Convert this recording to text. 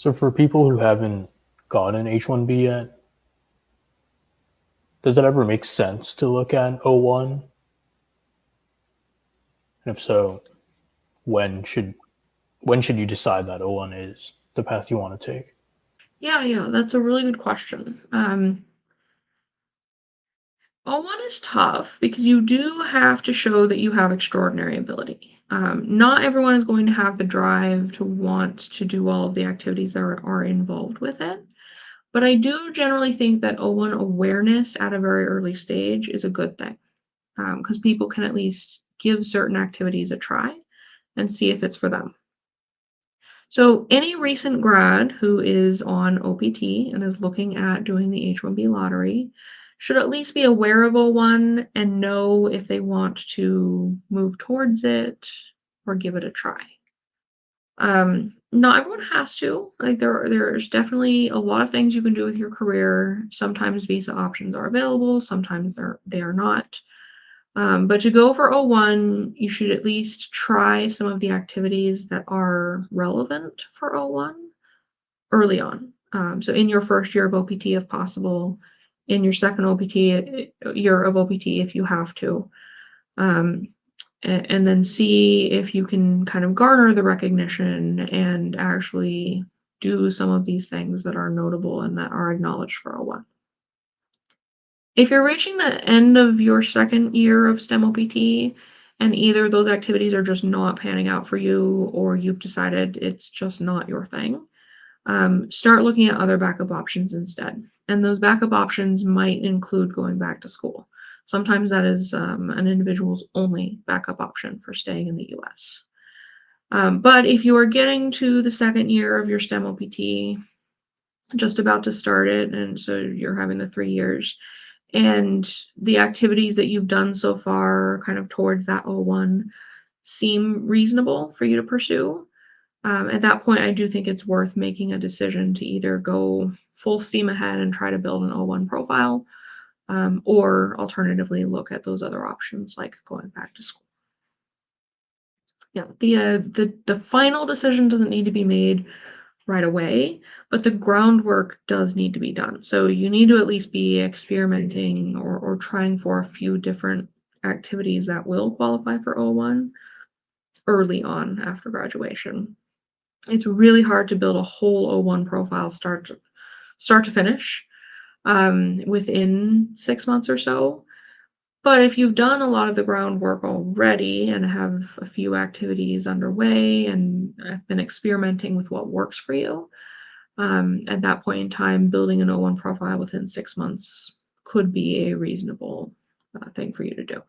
So for people who haven't gotten H-1B yet, does it ever make sense to look at O-1? And if so, when should when should you decide that O-1 is the path you want to take? Yeah, that's a really good question. O-1 is tough because you do have to show that you have extraordinary ability. Not everyone is going to have the drive to want to do all of the activities that are involved with it. But I do generally think that O-1 awareness at a very early stage is a good thing because people can at least give certain activities a try and see if it's for them. So, any recent grad who is on OPT and is looking at doing the H-1B lottery should at least be aware of O-1 and know if they want to move towards it or give it a try. Not everyone has to. Like there's definitely a lot of things you can do with your career. Sometimes visa options are available, sometimes they are not. But to go for O-1, you should at least try some of the activities that are relevant for O-1 early on. So in your first year of OPT, if possible, in your second year of OPT, if you have to, um, and then see if you can kind of garner the recognition and actually do some of these things that are notable and that are acknowledged for O-1. If you're reaching the end of your second year of STEM OPT and either those activities are just not panning out for you or you've decided it's just not your thing, start looking at other backup options instead. And those backup options might include going back to school. Sometimes that is an individual's only backup option for staying in the US. But if you are getting to the second year of your STEM OPT, just about to start it, and so you're having the 3 years, and the activities that you've done so far, kind of towards that O-1, seem reasonable for you to pursue, at that point, I do think it's worth making a decision to either go full steam ahead and try to build an O-1 profile, or alternatively look at those other options like going back to school. Yeah, the final decision doesn't need to be made right away, but the groundwork does need to be done. So you need to at least be experimenting or trying for a few different activities that will qualify for O-1 early on after graduation. It's really hard to build a whole O-1 profile start to finish within 6 months or so. But if you've done a lot of the groundwork already and have a few activities underway and have been experimenting with what works for you, at that point in time, building an O-1 profile within 6 months could be a reasonable thing for you to do.